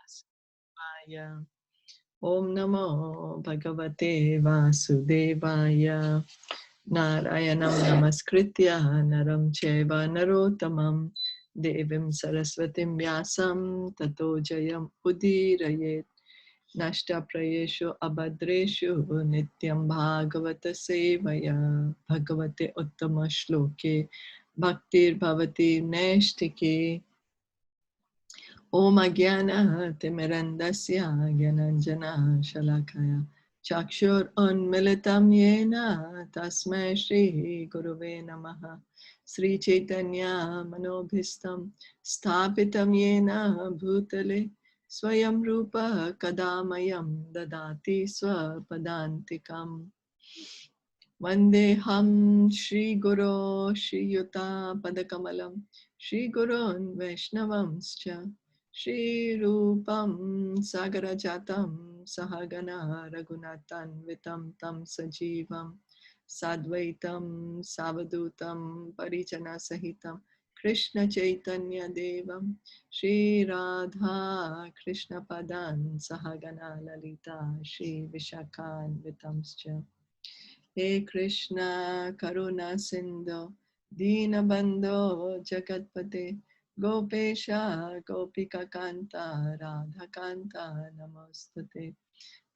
Vasudevaya. Om Namo Bhagavate Vasudevaya. Narayanam Namaskritya Naram Chaiva Narotamam Devim Saraswatim Vyasam Tato Jayam Udirayet. Nashta Prayeshu Abhadreshu Nityam Bhagavata Sevaya Bhagavate Uttama Shloke Bhaktir Bhavati Neshtike. Om Agyana Timirandasya Gyananjana Shalakaya Chakshur Unmilitam Yena Tasmai Shri Guruve Namaha Sri Chaitanya Manobhistam Sthapitam Yena Bhutale Swayam Rupa Kadamayam Dadati Swapadantikam Vandeham Shri Guru Shri Yuta Padakamalam Shri Gurun Vaishnavamscha Shri Rupam Sagarajatam Sahagana Raghunatan Vitam Tam Sajivam Sadvaitam Savadutam Parijana Sahitam Krishna Chaitanya Devam Shri Radha Krishna Padan Sahagana Lalita Shri Vishakhan Vitamscha. He Krishna Karuna Sindhu Dinabandho Jagatpate Gopesha Gopika Kanta Radha Kanta Namostate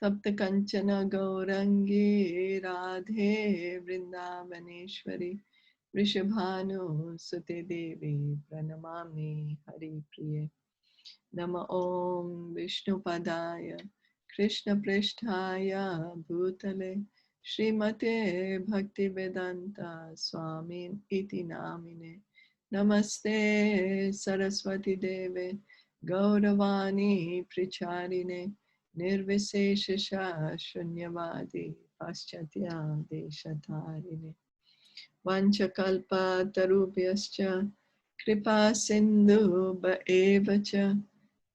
Tapta Kanchana Gaurangi Radhe Vrindavaneshwari Rishabhanu Sute Devi Pranamami Hari Priye Nama Om Vishnu Padaya Krishna Pristhaya Bhutale Srimate Bhaktivedanta Swami Iti Namine Namaste Saraswati Deve Gauravani Pricharine Nirviseshasha Shunyavadi Paschatya Deshatarine Vanchakalpa Tarubhyascha Kripa Sindhu Bhaevacha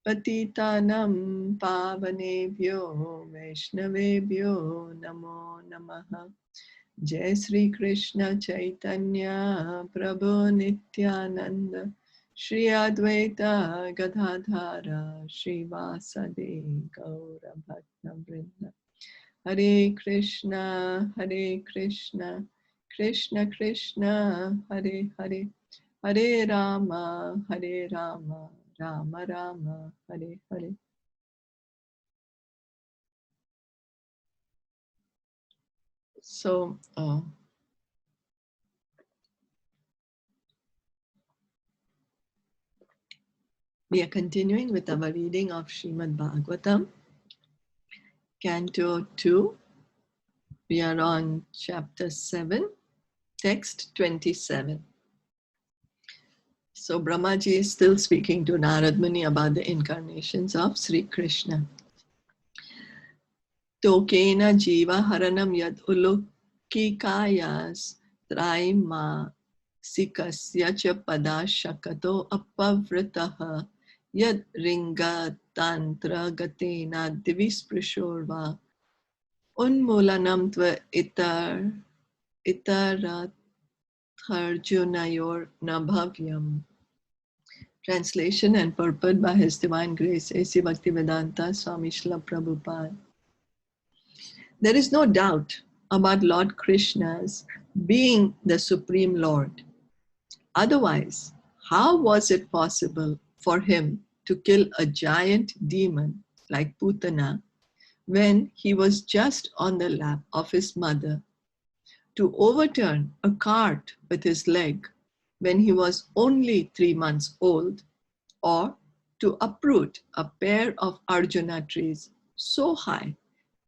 Patitanam Pavanebhyo Vaishnavebhyo Namo Namaha Jai Sri Krishna Chaitanya Prabhu Nityananda Shri Advaita Gadadhara Shri Vasadi Gaura Bhakta Vrinda Hare Krishna Krishna Krishna Hare Hare Hare Rama Rama Rama Hare Hare. So we are continuing with our reading of Srimad Bhagavatam, Canto 2. We are on chapter 7, text 27. So Brahmaji is still speaking to Narad Muni about the incarnations of Sri Krishna. Tokena jiva haranam yad ulukikayas traima sikasya cha padashakato apavrataha yad ringa tantra gatena divisprishorva unmulanam tva itaratharjunayor nabhavyam. Translation and purport by His Divine Grace A.C. Bhaktivedanta Swami Srila Prabhupada. There is no doubt about Lord Krishna's being the Supreme Lord. Otherwise, how was it possible for him to kill a giant demon like Putana when he was just on the lap of his mother, to overturn a cart with his leg when he was only 3 months old, or to uproot a pair of Arjuna trees so high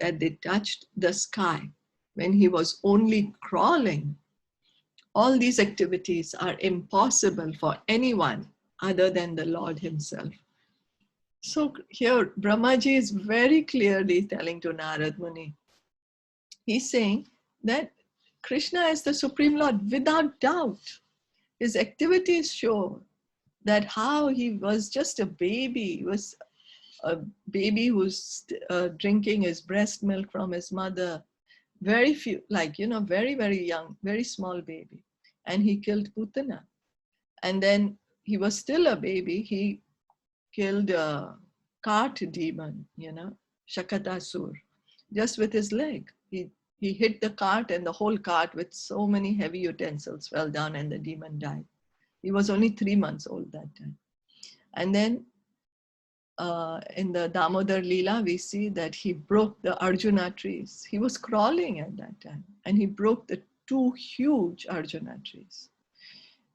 that they touched the sky when he was only crawling? All these activities are impossible for anyone other than the Lord himself. So here Brahmaji is very clearly telling to Narad Muni, he's saying that Krishna is the Supreme Lord without doubt. His activities show that how he was just a baby, he was a baby who's drinking his breast milk from his mother, very few, like, very, very young, very small baby. And he killed Putana. And then he was still a baby. He killed cart demon, Shakatasur, just with his leg. He hit the cart, and the whole cart with so many heavy utensils fell down, and the demon died. He was only 3 months old that time. And then in the Damodar Leela, we see that he broke the Arjuna trees. He was crawling at that time, and he broke the 2 huge Arjuna trees.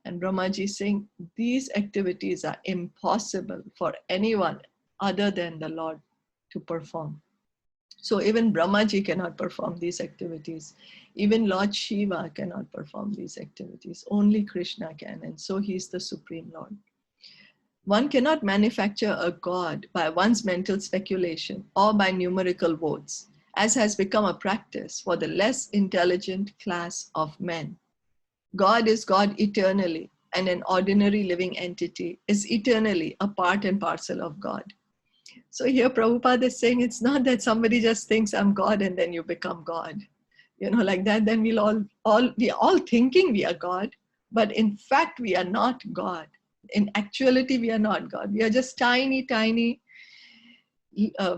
And Brahmaji saying, these activities are impossible for anyone other than the Lord to perform. So even Brahmaji cannot perform these activities. Even Lord Shiva cannot perform these activities. Only Krishna can, and so he is the Supreme Lord. One cannot manufacture a god by one's mental speculation or by numerical votes, as has become a practice for the less intelligent class of men. God is God eternally, and an ordinary living entity is eternally a part and parcel of God. So here Prabhupada is saying it's not that somebody just thinks I'm God and then you become God. Like that, then we're all thinking we are God, but in fact we are not God. In actuality, we are not God. We are just tiny,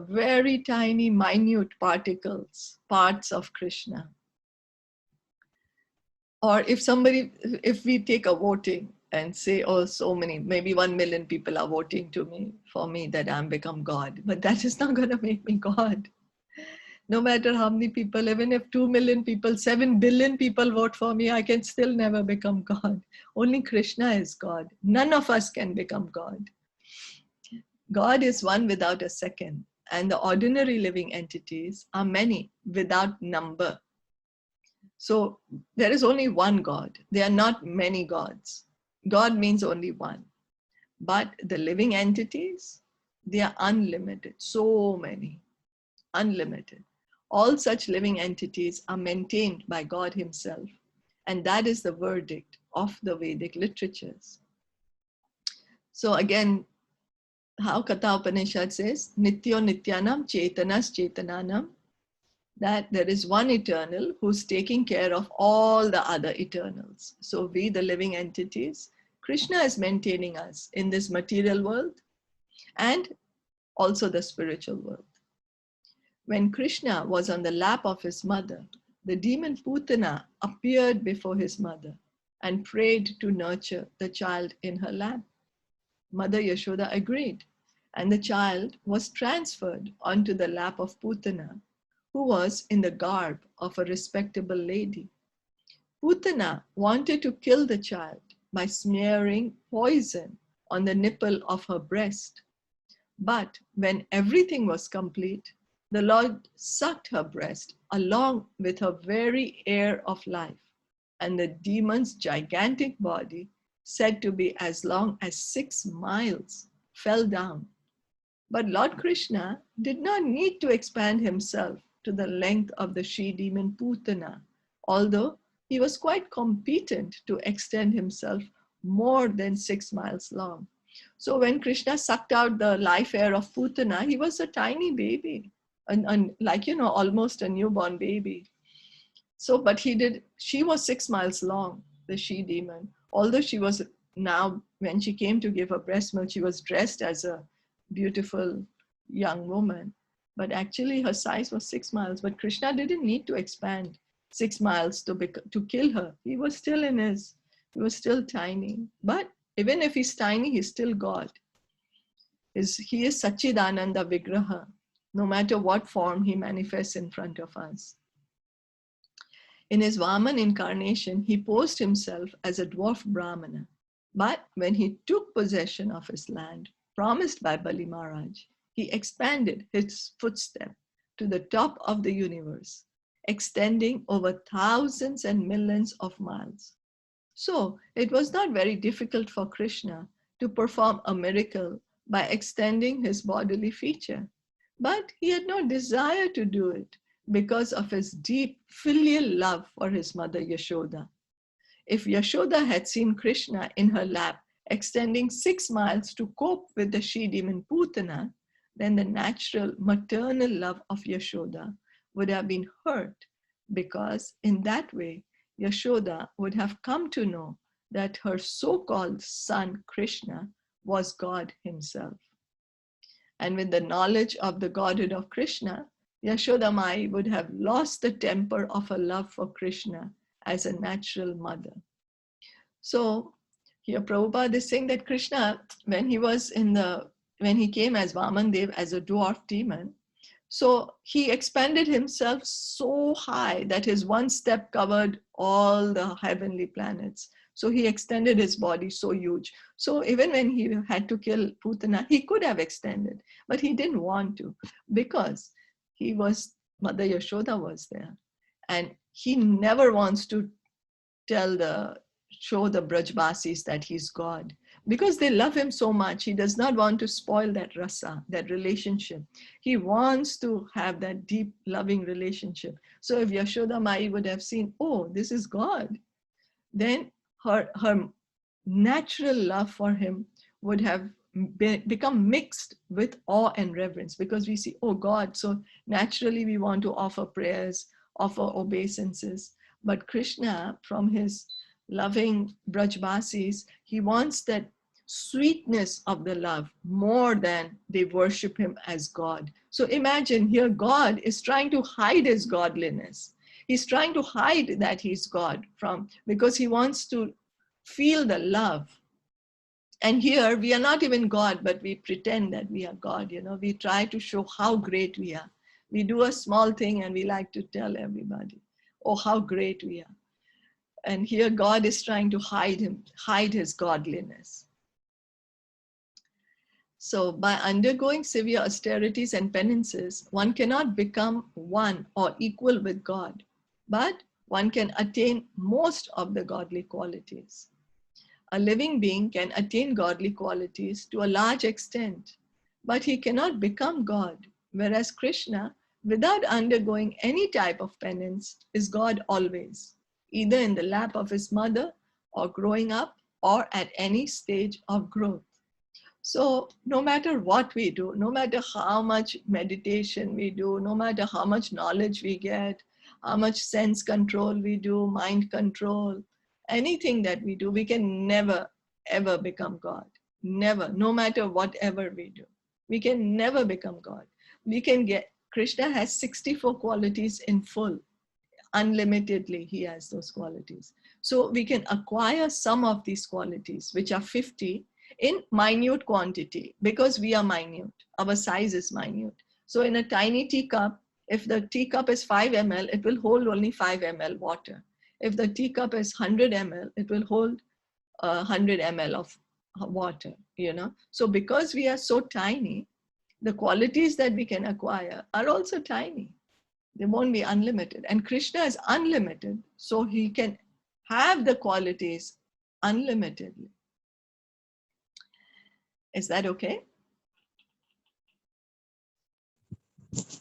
very tiny, minute particles, parts of Krishna. Or if we take a voting and say, oh, so many, maybe 1 million people are voting for me that I'm become God, but that is not going to make me God. No matter how many people, even if 2 million people, 7 billion people vote for me, I can still never become God. Only Krishna is God. None of us can become God. God is one without a second, and the ordinary living entities are many without number. So there is only one God. There are not many gods. God means only one. But the living entities, they are unlimited, so many, unlimited. All such living entities are maintained by God himself. And that is the verdict of the Vedic literatures. So again, how Katha Upanishad says, Nityo Nityanam Chetanas Chetananam, that there is one eternal who's taking care of all the other eternals. So we, the living entities, Krishna is maintaining us in this material world and also the spiritual world. When Krishna was on the lap of his mother, the demon Putana appeared before his mother and prayed to nurture the child in her lap. Mother Yashoda agreed, and the child was transferred onto the lap of Putana, who was in the garb of a respectable lady. Putana wanted to kill the child by smearing poison on the nipple of her breast. But when everything was complete, the Lord sucked her breast along with her very air of life, and the demon's gigantic body, said to be as long as 6 miles, fell down. But Lord Krishna did not need to expand himself to the length of the she-demon Putana, although he was quite competent to extend himself more than 6 miles long. So when Krishna sucked out the life air of Putana, he was a tiny baby, almost a newborn baby. So, but she was 6 miles long, the she-demon. Although she was now, when she came to give her breast milk, she was dressed as a beautiful young woman. But actually her size was 6 miles. But Krishna didn't need to expand 6 miles to kill her. He was still tiny. But even if he's tiny, he's still God. He is Sachidananda Vigraha, no matter what form he manifests in front of us. In his Vaman incarnation, he posed himself as a dwarf Brahmana. But when he took possession of his land, promised by Bali Maharaj, he expanded his footstep to the top of the universe, extending over thousands and millions of miles. So it was not very difficult for Krishna to perform a miracle by extending his bodily feature. But he had no desire to do it because of his deep filial love for his mother Yashoda. If Yashoda had seen Krishna in her lap extending 6 miles to cope with the she-demon Putana, then the natural maternal love of Yashoda would have been hurt, because in that way, Yashoda would have come to know that her so-called son Krishna was God himself. And with the knowledge of the godhood of Krishna, Yashoda Mai would have lost the temper of her love for Krishna as a natural mother. So here Prabhupada is saying that Krishna, when he came as Vamandev, as a dwarf demon, so he expanded himself so high that his one step covered all the heavenly planets. So he extended his body so huge. So even when he had to kill Putana, he could have extended, but he didn't want to, because Mother Yashoda was there. And he never wants to show the Brajbasis that he's God, because they love him so much. He does not want to spoil that rasa, that relationship. He wants to have that deep loving relationship. So if Yashoda Mai would have seen, oh, this is God, then her natural love for him would have become mixed with awe and reverence, because we see, oh, God, so naturally we want to offer prayers, offer obeisances. But Krishna, from his loving Brajbasis, he wants that sweetness of the love more than they worship him as God. So imagine here God is trying to hide his godliness. He's trying to hide that he's God because he wants to feel the love. And here we are not even God, but we pretend that we are God. We try to show how great we are. We do a small thing and we like to tell everybody, oh, how great we are. And here God is trying to hide his godliness. So by undergoing severe austerities and penances, one cannot become one or equal with God, but one can attain most of the godly qualities. A living being can attain godly qualities to a large extent, but he cannot become God, whereas Krishna, without undergoing any type of penance, is God always, either in the lap of his mother or growing up or at any stage of growth. So no matter what we do, no matter how much meditation we do, no matter how much knowledge we get, how much sense control we do, mind control, anything that we do, we can never, ever become God. Never, no matter whatever we do. We can never become God. Krishna has 64 qualities in full. Unlimitedly, he has those qualities. So we can acquire some of these qualities, which are 50, in minute quantity, because we are minute. Our size is minute. So in a tiny teacup, if the teacup is 5 ml, it will hold only 5 ml water. If the teacup is 100 ml, it will hold 100 ml of water, So because we are so tiny, the qualities that we can acquire are also tiny. They won't be unlimited. And Krishna is unlimited, so he can have the qualities unlimitedly. Is that okay?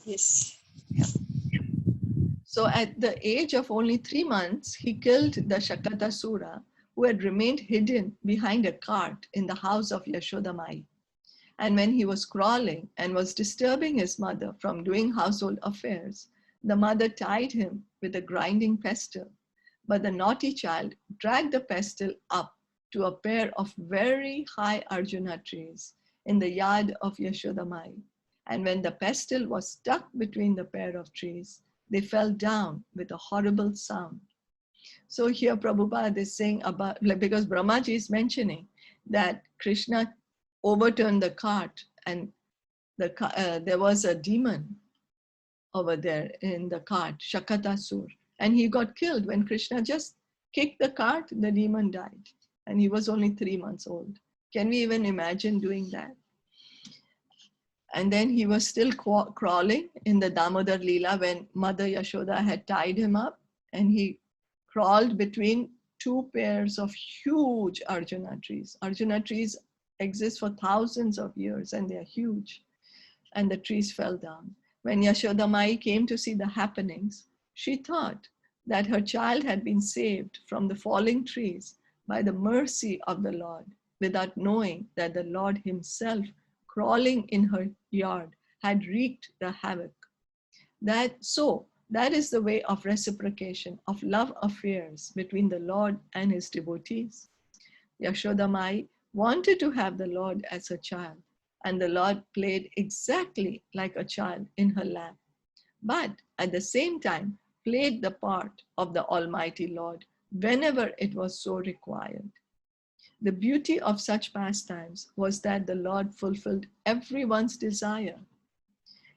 Yes. Yeah. So at the age of only 3 months, he killed the Shakatasura, who had remained hidden behind a cart in the house of Yashoda Mai. And when he was crawling and was disturbing his mother from doing household affairs, the mother tied him with a grinding pestle. But the naughty child dragged the pestle up to a pair of very high Arjuna trees in the yard of Yashoda Mai. And when the pestle was stuck between the pair of trees, they fell down with a horrible sound. So here Prabhupada is saying about, because Brahmaji is mentioning that Krishna overturned the cart, and there was a demon over there in the cart, Shakatasur, and he got killed. When Krishna just kicked the cart, the demon died, and he was only 3 months old. Can we even imagine doing that? And then he was still crawling in the Damodar Leela when Mother Yashoda had tied him up, and he crawled between 2 pairs of huge Arjuna trees. Arjuna trees exist for thousands of years, and they are huge. And the trees fell down. When Yashoda Mai came to see the happenings, she thought that her child had been saved from the falling trees by the mercy of the Lord, without knowing that the Lord himself, crawling in her yard, had wreaked the havoc. That is the way of reciprocation, of love affairs between the Lord and his devotees. Yashoda Mai wanted to have the Lord as her child, and the Lord played exactly like a child in her lap, but at the same time played the part of the Almighty Lord whenever it was so required. The beauty of such pastimes was that the Lord fulfilled everyone's desire.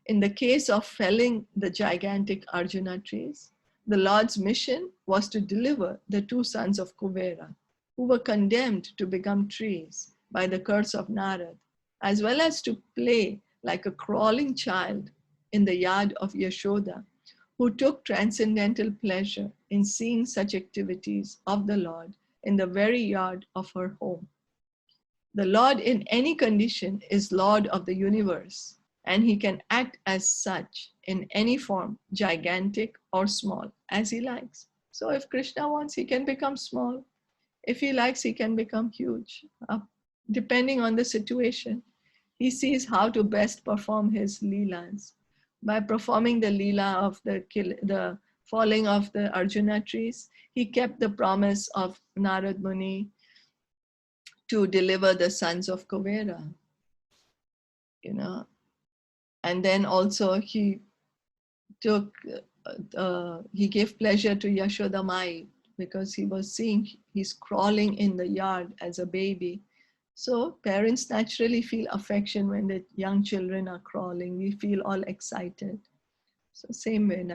In the case of felling the gigantic Arjuna trees, the Lord's mission was to deliver the two sons of Kuvera, who were condemned to become trees by the curse of Narad, as well as to play like a crawling child in the yard of Yashoda, who took transcendental pleasure in seeing such activities of the Lord in the very yard of her home. The Lord in any condition is Lord of the universe, and he can act as such in any form, gigantic or small, as he likes. So if Krishna wants, he can become small. If he likes, he can become huge, depending on the situation. He sees how to best perform his leelas. By performing the leela of the falling of the Arjuna trees, he kept the promise of Narad Muni to deliver the sons of Kuvera, And then also he gave pleasure to Yashoda Mai because he was seeing he's crawling in the yard as a baby. So parents naturally feel affection when the young children are crawling. We feel all excited. So same way,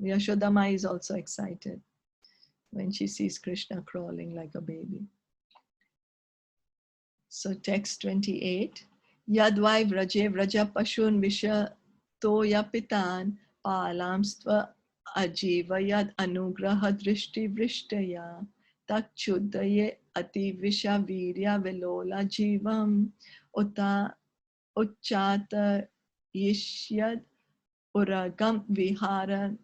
Yashoda Mai is also excited when she sees Krishna crawling like a baby. So text 28. Yadvai vraje vraja pashun visha toya pitan palamstva ajivayad anugraha drishti vrishtaya takchudaye ati visha virya velola jivam uta uchata yishyad uragam viharan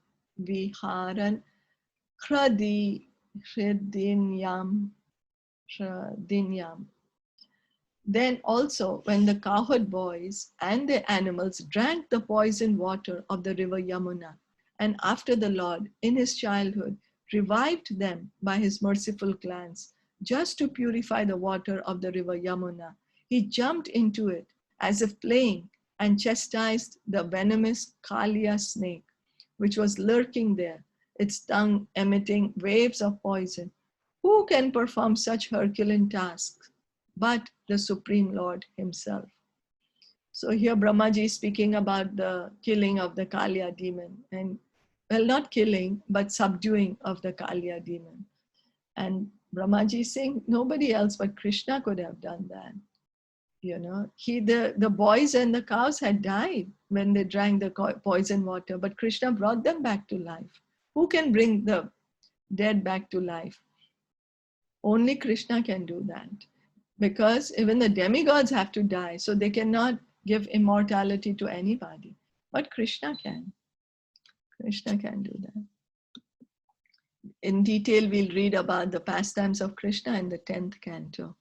hridinyam. Then also, when the cowherd boys and their animals drank the poisoned water of the river Yamuna, and after the Lord, in his childhood, revived them by his merciful glance, just to purify the water of the river Yamuna, he jumped into it as if playing and chastised the venomous Kalia snake, which was lurking there, its tongue emitting waves of poison. Who can perform such Herculean tasks but the Supreme Lord himself? So here Brahmaji is speaking about the killing of the Kalya demon, and well, not killing, but subduing of the Kalya demon. And Brahmaji is saying nobody else but Krishna could have done that. The boys and the cows had died when they drank the poison water, but Krishna brought them back to life. Who can bring the dead back to life? Only Krishna can do that. Because even the demigods have to die, so they cannot give immortality to anybody. But Krishna can. Krishna can do that. In detail, we'll read about the pastimes of Krishna in the 10th canto.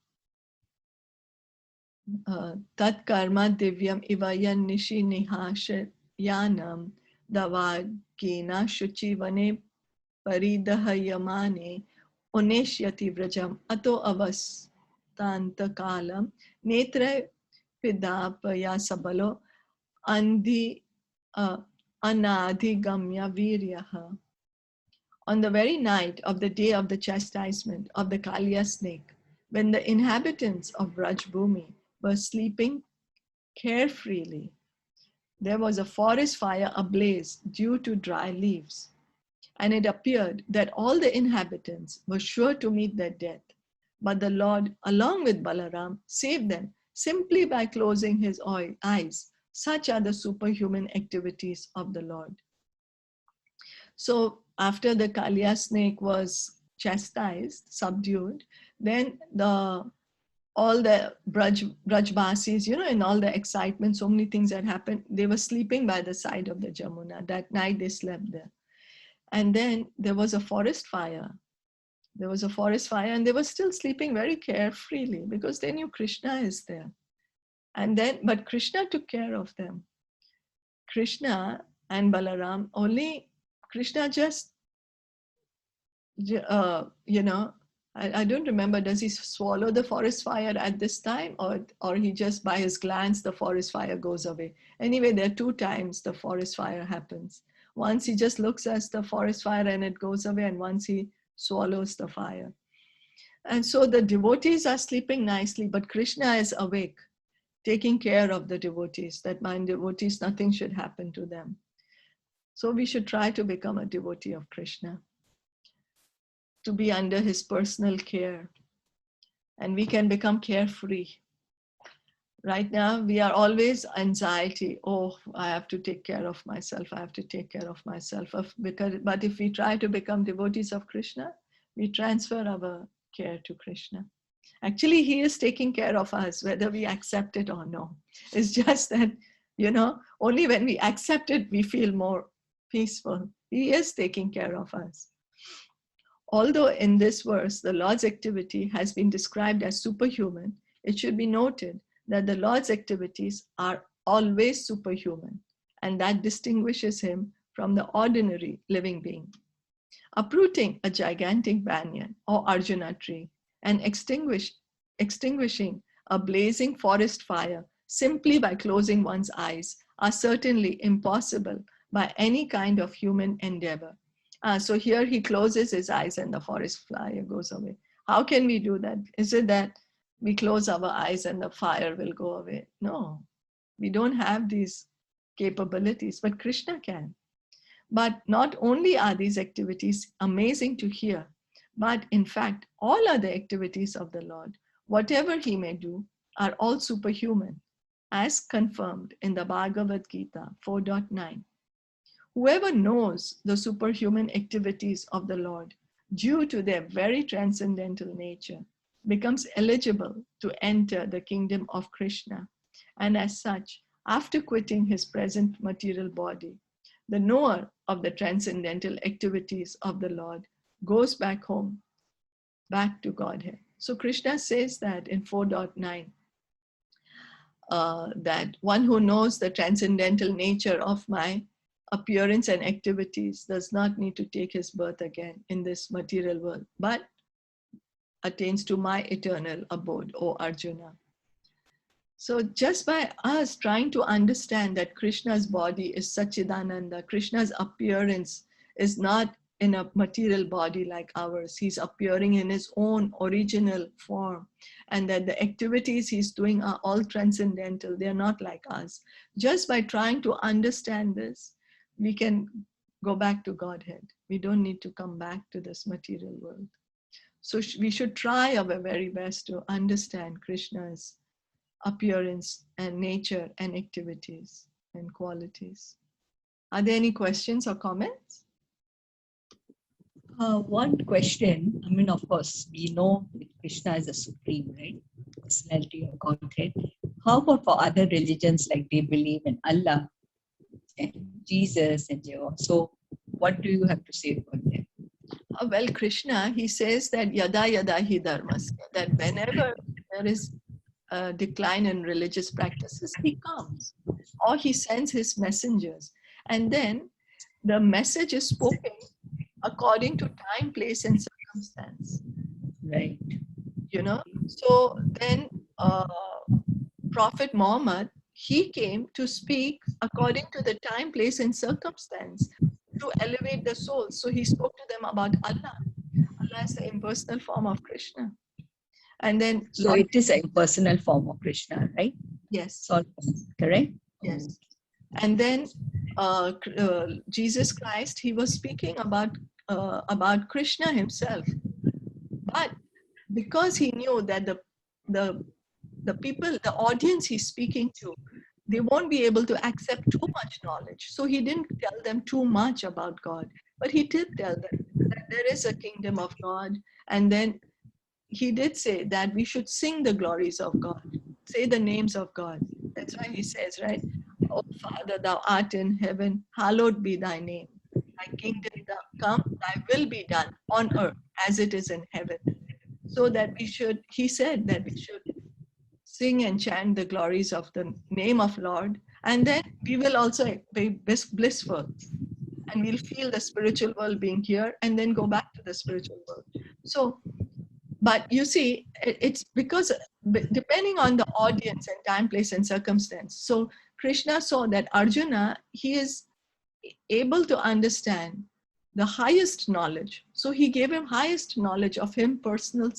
Tat karma divyam ivayan nishi nihashayanam davagina shuchi vane paridahayamane uneshyati vrajam ato avas Tantakalam Netra Pidapaya Sabalo Andi Anadhigamya Viryaha. On the very night of the day of the chastisement of the Kalya snake, when the inhabitants of Brajbhumi were sleeping carefreely, there was a forest fire ablaze due to dry leaves, and it appeared that all the inhabitants were sure to meet their death. But the Lord, along with Balaram, saved them simply by closing his eyes. Such are the superhuman activities of the Lord. So after the Kalya snake was chastised, subdued, then all the Brajbasis, in all the excitement, so many things had happened, they were sleeping by the side of the Jamuna. That night they slept there. And then there was a forest fire. There was a forest fire, and they were still sleeping very carefreely because they knew Krishna is there. But Krishna took care of them. Krishna and Balaram, only Krishna just, I don't remember, does he swallow the forest fire at this time, or he just by his glance, the forest fire goes away? Anyway, there are two times the forest fire happens. Once he just looks at the forest fire and it goes away, and once he swallows the fire. And so the devotees are sleeping nicely, but Krishna is awake, taking care of the devotees, that my devotees, nothing should happen to them. So we should try to become a devotee of Krishna, to be under his personal care, and we can become carefree. Right now, we are always anxiety. Oh, I have to take care of myself. I have to take care of myself. But if we try to become devotees of Krishna, we transfer our care to Krishna. Actually, he is taking care of us, whether we accept it or no. It's just that, only when we accept it, we feel more peaceful. He is taking care of us. Although in this verse, the Lord's activity has been described as superhuman, it should be noted that the Lord's activities are always superhuman, and that distinguishes him from the ordinary living being. Uprooting a gigantic banyan or Arjuna tree and extinguishing a blazing forest fire simply by closing one's eyes are certainly impossible by any kind of human endeavor. So here he closes his eyes and the forest fire goes away. How can we do that? Is it that we close our eyes and the fire will go away? No, we don't have these capabilities, but Krishna can. But not only are these activities amazing to hear, but in fact, all other activities of the Lord, whatever he may do, are all superhuman, as confirmed in the Bhagavad Gita 4.9. Whoever knows the superhuman activities of the Lord due to their very transcendental nature becomes eligible to enter the kingdom of Krishna. And as such, after quitting his present material body, the knower of the transcendental activities of the Lord goes back home, back to Godhead. So Krishna says that in 4.9, that one who knows the transcendental nature of my appearance and activities does not need to take his birth again in this material world, but attains to my eternal abode, O Arjuna. So just by us trying to understand that Krishna's body is Sachidananda, Krishna's appearance is not in a material body like ours. He's appearing in his own original form, and that the activities he's doing are all transcendental. They're not like us. Just by trying to understand this, we can go back to Godhead. We don't need to come back to this material world. So we should try our very best to understand Krishna's appearance and nature and activities and qualities. Are there any questions or comments? One question. Of course, we know that Krishna is the supreme, right? Personality of Godhead. How about for other religions, like they believe in Allah and Jesus and Jehovah? So, what do you have to say about them? Well, Krishna, he says that yada yada hi dharmasya, that whenever there is a decline in religious practices, he comes, or he sends his messengers, and then the message is spoken according to time, place, and circumstance. Right. So then Prophet Muhammad, he came to speak according to the time, place, and circumstance to elevate the soul. So he spoke to them about Allah. Allah is the impersonal form of Krishna. And then So it is a personal form of Krishna, right? Yes. Correct? Yes. And then Jesus Christ, he was speaking about Krishna himself. But because he knew that the people, the audience he's speaking to, they won't be able to accept too much knowledge. So he didn't tell them too much about God, but he did tell them that there is a kingdom of God. And then he did say that we should sing the glories of God, say the names of God. That's why he says, right? Oh, Father, thou art in heaven, hallowed be thy name. Thy kingdom come, thy will be done on earth as it is in heaven. So that he said that we should sing and chant the glories of the name of Lord, and then we will also be blissful, and we'll feel the spiritual world being here and then go back to the spiritual world. So But you see, it's because depending on the audience and time, place, and circumstance. So Krishna saw that Arjuna, he is able to understand the highest knowledge. So he gave him highest knowledge of him personal,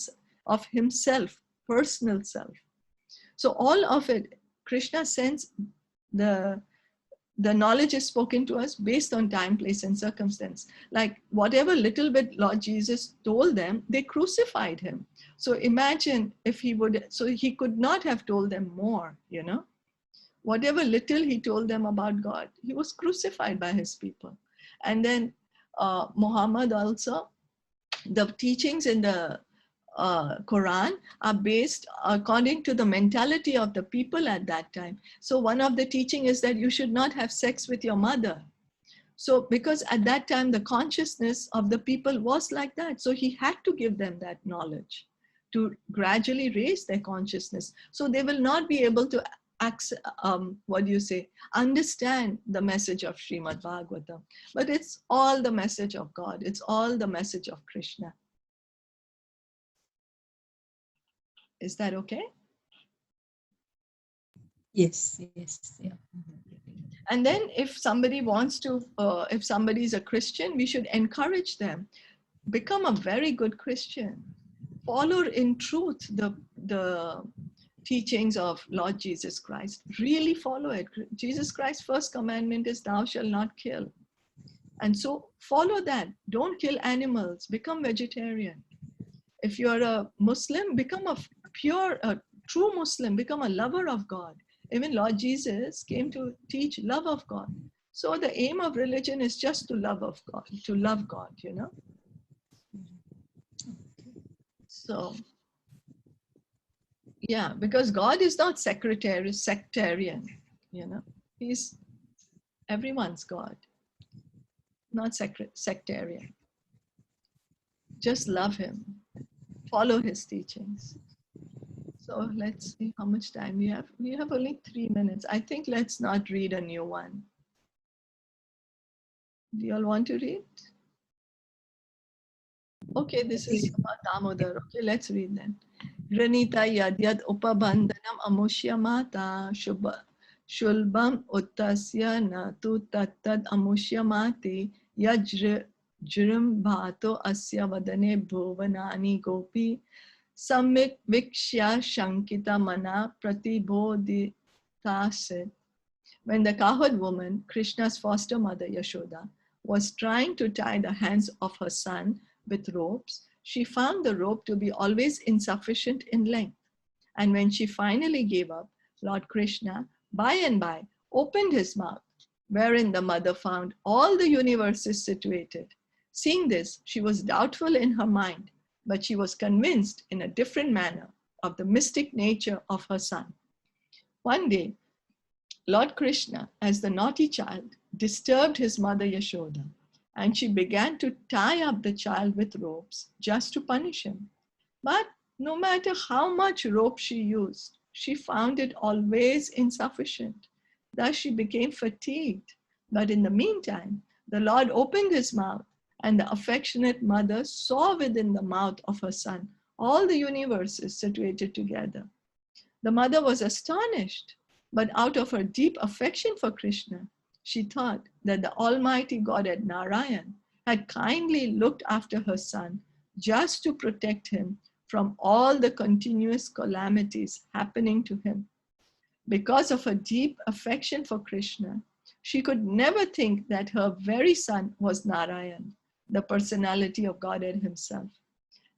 of himself, personal self. So all of it, Krishna sends the knowledge is spoken to us based on time, place, and circumstance. Like whatever little bit Lord Jesus told them, they crucified him. So imagine if he would, so he could not have told them more, you know. Whatever little he told them about God, he was crucified by his people. And then Muhammad also, the teachings in the Quran are based according to the mentality of the people at that time. So one of the teaching is that you should not have sex with your mother. So because at that time the consciousness of the people was like that, so he had to give them that knowledge to gradually raise their consciousness. So they will not be able to understand the message of Srimad Bhagavatam. But it's all the message of God. It's all the message of Krishna. Is that okay? Yes, yes, yeah. And then if somebody wants to, if somebody is a Christian, we should encourage them. Become a very good Christian. Follow in truth the teachings of Lord Jesus Christ. Really follow it. Jesus Christ's first commandment is thou shalt not kill. And so follow that. Don't kill animals. Become vegetarian. If you're a Muslim, become a true Muslim. Become a lover of God. Even Lord Jesus came to teach love of God. So the aim of religion is just to love God, you know. So, yeah, because God is not sectarian, you know. He's everyone's God, not sectarian. Just love him, follow his teachings. So let's see how much time we have. We have only 3 minutes. I think let's not read a new one. Do you all want to read? Okay, this is about Damodar. Okay, let's read then. Granita yadyad upabandhanam amushya mata shulbam uttasya na tu tattad amushya mati yajrim bhato asya vadane bhuvanani gopi Samik Vikshya Shankita Mana Pratibodhitasit. When the cowherd woman, Krishna's foster mother Yashoda, was trying to tie the hands of her son with ropes, she found the rope to be always insufficient in length. And when she finally gave up, Lord Krishna, by and by, opened his mouth, wherein the mother found all the universes situated. Seeing this, she was doubtful in her mind, but she was convinced in a different manner of the mystic nature of her son. One day, Lord Krishna, as the naughty child, disturbed his mother Yashoda, and she began to tie up the child with ropes just to punish him. But no matter how much rope she used, she found it always insufficient. Thus she became fatigued. But in the meantime, the Lord opened his mouth, and the affectionate mother saw within the mouth of her son all the universes situated together. The mother was astonished, but out of her deep affection for Krishna, she thought that the Almighty Godhead Narayan had kindly looked after her son just to protect him from all the continuous calamities happening to him. Because of her deep affection for Krishna, she could never think that her very son was Narayan, the personality of Godhead himself.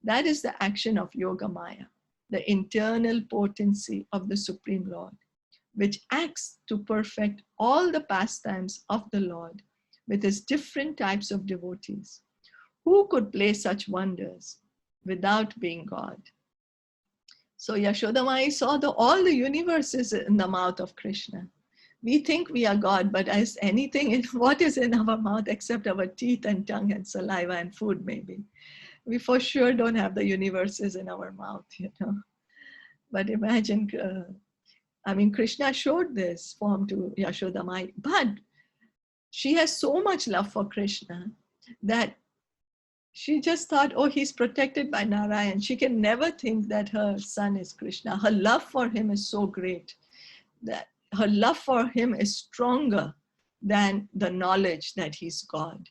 That is the action of Yoga Maya, the internal potency of the Supreme Lord, which acts to perfect all the pastimes of the Lord with his different types of devotees. Who could play such wonders without being God? So Yashodamai saw all the universes in the mouth of Krishna. We think we are God, but as anything, what is in our mouth except our teeth and tongue and saliva and food maybe? We for sure don't have the universes in our mouth, you know. But imagine, Krishna showed this form to Yashodamai, but she has so much love for Krishna that She just thought, oh, he's protected by Narayan. She can never think that her son is Krishna. Her love for him is so great that her love for him is stronger than the knowledge that he's God.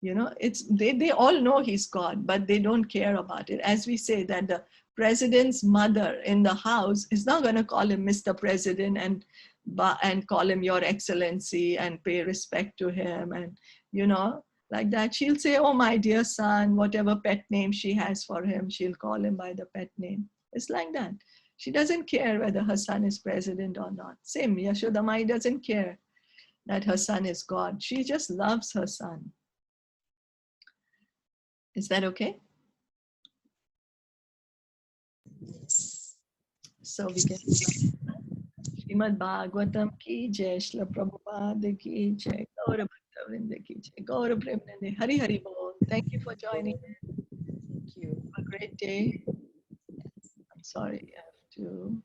You know, they all know he's God, but they don't care about it. As we say that the president's mother in the house is not going to call him Mr. President and call him Your Excellency and pay respect to him and, you know, like that. She'll say, oh, my dear son, whatever pet name she has for him, she'll call him by the pet name. It's like that. She doesn't care whether her son is president or not. Same, Yashoda Mai doesn't care that her son is God. She just loves her son. Is that okay? So we can Srimad Bhagavatam ki jai, Srila Prabhupada ki jai, Gaura Bhakta Vrinda ki jai, Gaura Premanande, Hari Hari Bol. Thank you for joining. Thank you. Have a great day. I'm sorry, I have to